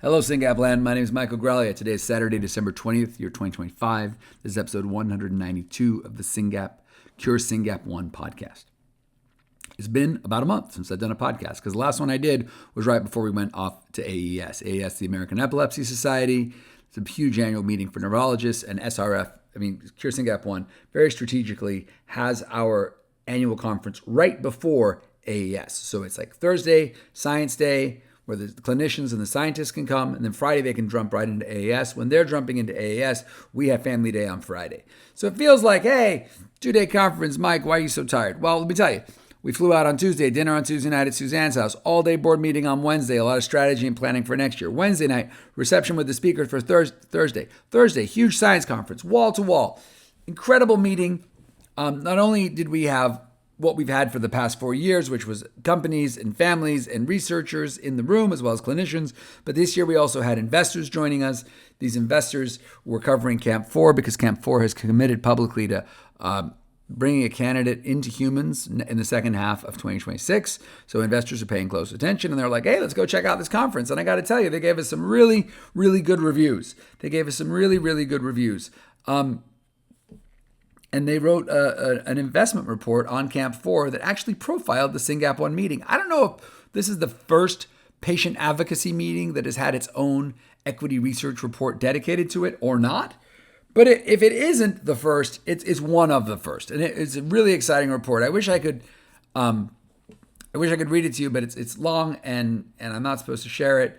Hello, SYNGAP land. My name is Michael Graglia. Today is Saturday, December 20th, year 2025. This is episode 192 of the CURE SYNGAP1 podcast. It's been about a month since I've done a podcast because the last one I did was right before we went off to AES. AES, the American Epilepsy Society. It's a huge annual meeting for neurologists, and CURE SYNGAP1 very strategically has our annual conference right before AES. So it's like Thursday, Science Day, where the clinicians and the scientists can come, and then Friday they can jump right into AES. When they're jumping into AES, we have Family Day on Friday. So it feels like, hey, 2-day conference, Mike, why are you so tired? Well, let me tell you, we flew out on Tuesday, dinner on Tuesday night at Suzanne's house, all-day board meeting on Wednesday, a lot of strategy and planning for next year. Wednesday night, reception with the speakers for Thursday. Thursday, huge science conference, wall-to-wall. Incredible meeting. Not only did we have what we've had for the past 4 years, which was companies and families and researchers in the room, as well as clinicians. But this year we also had investors joining us. These investors were covering Camp 4 because Camp 4 has committed publicly to bringing a candidate into humans in the second half of 2026. So investors are paying close attention, and they're like, hey, let's go check out this conference. And I got to tell you, they gave us some really, really good reviews. And they wrote an investment report on Camp 4 that actually profiled the SYNGAP1 meeting. I don't know if this is the first patient advocacy meeting that has had its own equity research report dedicated to it or not. But if it isn't the first, it's one of the first. And it's a really exciting report. I wish I could read it to you, but it's long and I'm not supposed to share it.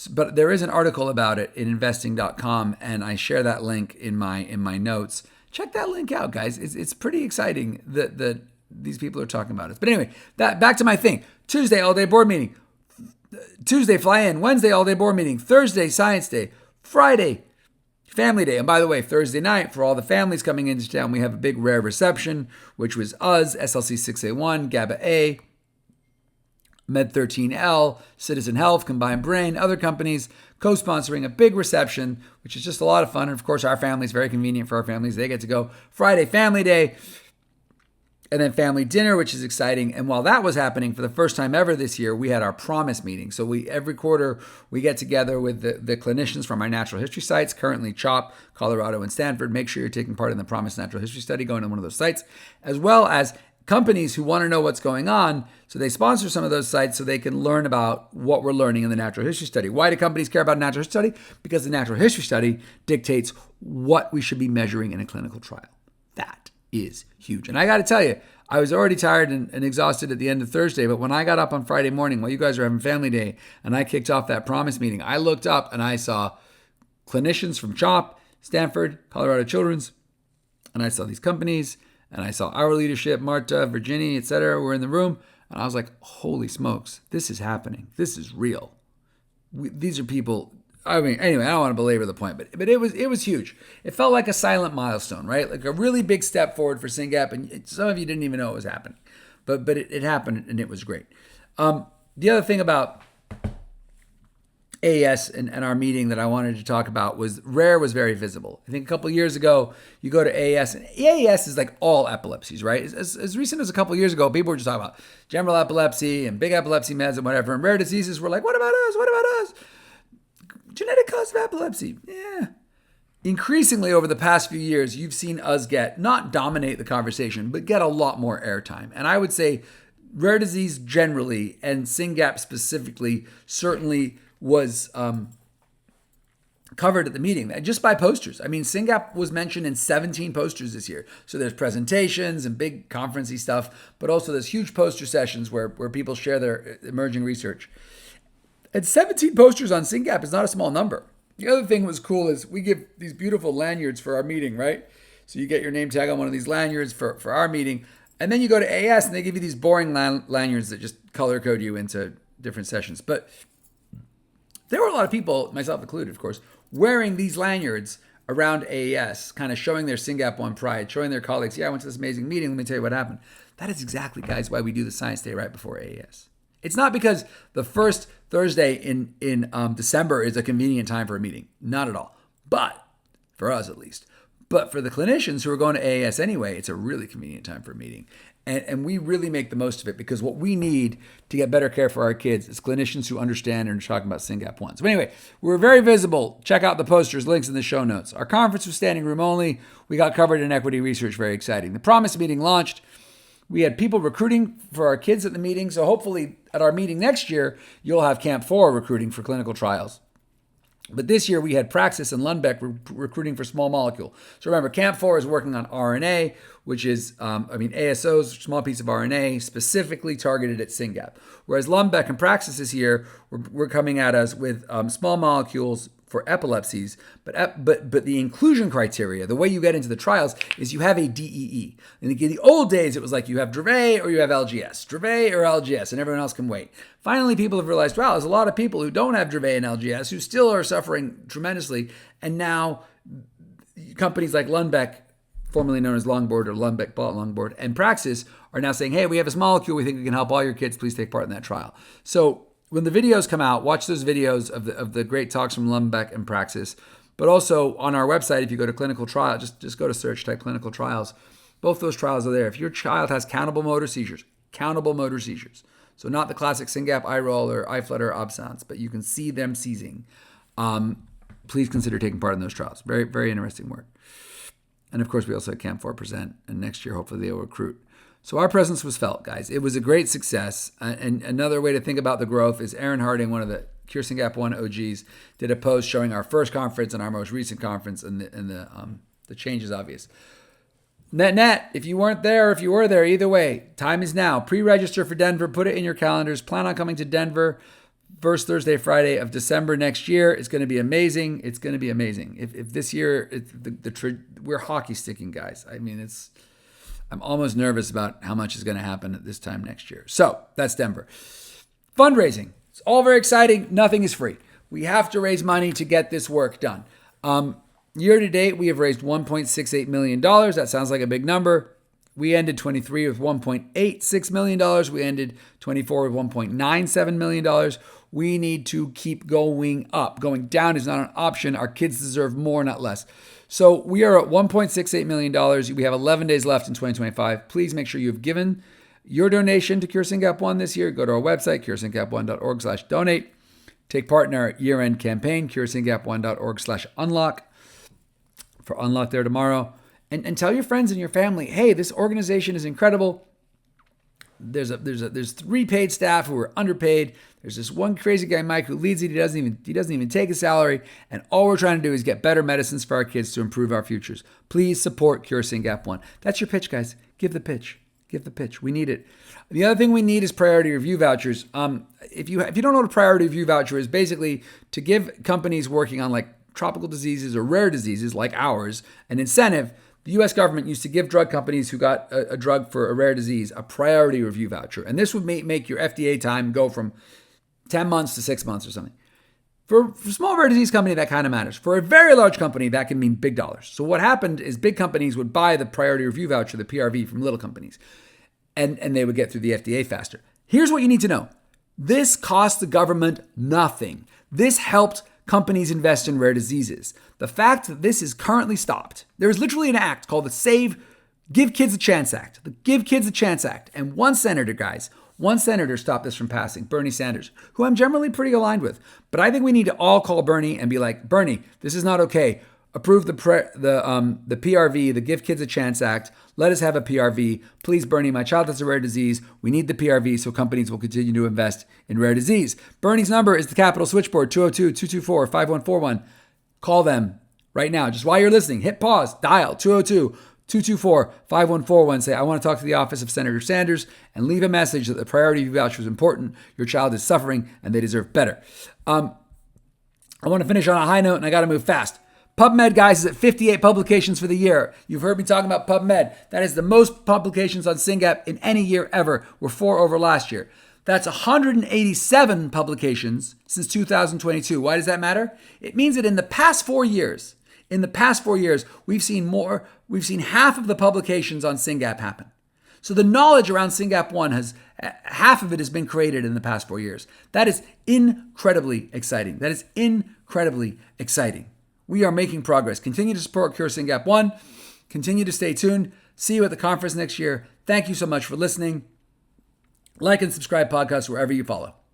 But there is an article about it in investing.com, and I share that link in my notes. Check that link out, guys. It's pretty exciting that these people are talking about it. But anyway, back to my thing. Tuesday, all-day board meeting. Tuesday, fly in. Wednesday, all-day board meeting. Thursday, Science Day. Friday, Family Day. And by the way, Thursday night, for all the families coming into town, we have a big rare reception, which was us, SLC6A1, GABA-A, Med13L, Citizen Health, Combined Brain, other companies co-sponsoring a big reception, which is just a lot of fun. And of course, our family is very convenient for our families. They get to go Friday, Family Day, and then family dinner, which is exciting. And while that was happening, for the first time ever this year, we had our PROMMiS meeting. So every quarter, we get together with the clinicians from our natural history sites, currently CHOP, Colorado, and Stanford. Make sure you're taking part in the PROMMiS Natural History Study, going to one of those sites, as well as companies who want to know what's going on. So they sponsor some of those sites so they can learn about what we're learning in the natural history study. Why do companies care about a natural history study? Because the natural history study dictates what we should be measuring in a clinical trial. That is huge. And I got to tell you, I was already tired and exhausted at the end of Thursday, but when I got up on Friday morning while you guys were having Family Day and I kicked off that PROMMiS meeting, I looked up and I saw clinicians from CHOP, Stanford, Colorado Children's, and I saw these companies, and I saw our leadership, Marta, Virginia, etc. were in the room. And I was like, holy smokes, this is happening. This is real. These are people. I mean, anyway, I don't want to belabor the point, but it was huge. It felt like a silent milestone, right? Like a really big step forward for SYNGAP. And some of you didn't even know it was happening. But it happened, and it was great. The other thing about AES and our meeting that I wanted to talk about was rare was very visible. I think a couple of years ago, you go to AES, and AES is like all epilepsies, right? As recent as a couple of years ago, people were just talking about general epilepsy and big epilepsy meds and whatever, and rare diseases were like, what about us? What about us? Genetic cause of epilepsy. Yeah. Increasingly over the past few years, you've seen us not dominate the conversation, but get a lot more airtime. And I would say rare disease generally, and SYNGAP specifically, certainly was covered at the meeting just by posters. I mean, SYNGAP was mentioned in 17 posters this year. So there's presentations and big conferencey stuff, but also there's huge poster sessions where people share their emerging research. And 17 posters on SYNGAP is not a small number. The other thing was cool is we give these beautiful lanyards for our meeting, right? So you get your name tag on one of these lanyards for our meeting. And then you go to AES and they give you these boring lanyards that just color code you into different sessions. But there were a lot of people, myself included, of course, wearing these lanyards around AES, kind of showing their SYNGAP1 pride, showing their colleagues, yeah, I went to this amazing meeting, let me tell you what happened. That is exactly, guys, why we do the Science Day right before AES. It's not because the first Thursday in December is a convenient time for a meeting. Not at all. But, for us at least. But for the clinicians who are going to AES anyway, it's a really convenient time for a meeting. And we really make the most of it, because what we need to get better care for our kids is clinicians who understand and are talking about SYNGAP1. So anyway, we're very visible. Check out the posters, links in the show notes. Our conference was standing room only. We got covered in equity research, very exciting. The ProMMiS meeting launched. We had people recruiting for our kids at the meeting. So hopefully at our meeting next year, you'll have Camp 4 recruiting for clinical trials. But this year we had Praxis and Lundbeck recruiting for small molecule. So remember, Camp 4 is working on RNA, which is, ASOs, small piece of RNA, specifically targeted at SYNGAP. Whereas Lundbeck and Praxis this year, we're coming at us with small molecules for epilepsies, but the inclusion criteria, the way you get into the trials, is you have a DEE. In the old days, it was like you have Dravet or you have LGS, Dravet or LGS, and everyone else can wait. Finally, people have realized, wow, there's a lot of people who don't have Dravet and LGS who still are suffering tremendously, and now companies like Lundbeck, formerly known as Longboard or Lundbeck bought Longboard, and Praxis are now saying, hey, we have this molecule, we think we can help all your kids, please take part in that trial. So when the videos come out, watch those videos of the great talks from Lundbeck and Praxis. But also on our website, if you go to clinical trial, just go to search, type clinical trials. Both those trials are there. If your child has countable motor seizures, so not the classic SYNGAP, eye roll, or eye flutter, absence, but you can see them seizing, please consider taking part in those trials. Very, very interesting work. And of course, we also had Camp 4 present, and next year, hopefully they'll recruit. So our presence was felt, guys. It was a great success. And another way to think about the growth is Aaron Harding, one of the CURE SYNGAP1 OGs, did a post showing our first conference and our most recent conference, and the change is obvious. Net, if you weren't there or if you were there, either way, time is now. Pre-register for Denver. Put it in your calendars. Plan on coming to Denver first Thursday, Friday of December next year. It's going to be amazing. It's going to be amazing. If this year, we're hockey sticking, guys. I mean, I'm almost nervous about how much is going to happen at this time next year. So that's Denver. Fundraising. It's all very exciting. Nothing is free. We have to raise money to get this work done. Year to date, we have raised $1.68 million. That sounds like a big number. We ended 23 with $1.86 million. We ended 24 with $1.97 million. We need to keep going up. Going down is not an option. Our kids deserve more, not less. So we are at $1.68 million. We have 11 days left in 2025. Please make sure you've given your donation to Cure SYNGAP1 this year. Go to our website, curesingap1.org/donate. Take part in our year-end campaign, curesingap1.org/unlock, for Unlock there tomorrow. And tell your friends and your family, hey, this organization is incredible. There's 3 paid staff who are underpaid. There's this one crazy guy, Mike, who leads it. He doesn't even take a salary. And all we're trying to do is get better medicines for our kids to improve our futures. Please support Cure SYNGAP1. That's your pitch, guys. Give the pitch. We need it. The other thing we need is priority review vouchers. If you don't know what a priority review voucher is, basically to give companies working on like tropical diseases or rare diseases like ours an incentive. The U.S. government used to give drug companies who got a drug for a rare disease a priority review voucher. And this would make your FDA time go from 10 months to 6 months or something. For a small rare disease company, that kind of matters. For a very large company, that can mean big dollars. So what happened is big companies would buy the priority review voucher, the PRV, from little companies. And they would get through the FDA faster. Here's what you need to know. This cost the government nothing. This helped companies invest in rare diseases. The fact that this is currently stopped, there is literally an act called the Give Kids a Chance Act. The Give Kids a Chance Act. And one senator stopped this from passing, Bernie Sanders, who I'm generally pretty aligned with. But I think we need to all call Bernie and be like, Bernie, this is not okay. Approve the PRV, the Give Kids a Chance Act. Let us have a PRV. Please, Bernie, my child has a rare disease. We need the PRV so companies will continue to invest in rare disease. Bernie's number is the Capitol Switchboard, 202-224-5141. Call them right now. Just while you're listening, hit pause, dial 202-224-5141. Say, I want to talk to the office of Senator Sanders, and leave a message that the priority review voucher is important. Your child is suffering and they deserve better. I want to finish on a high note, and I got to move fast. Pubmed, guys, is at 58 publications for the year. You've heard me talking about Pubmed. That is the most publications on SYNGAP in any year ever. We're 4 over last year. That's 187 publications since 2022. Why does that matter? It means that in the past 4 years, we've seen half of the publications on SYNGAP happen. So the knowledge around SYNGAP1 half of it has been created in the past 4 years. That is incredibly exciting. We are making progress. Continue to support Cure SYNGAP1. Continue to stay tuned. See you at the conference next year. Thank you so much for listening. Like and subscribe podcasts wherever you follow.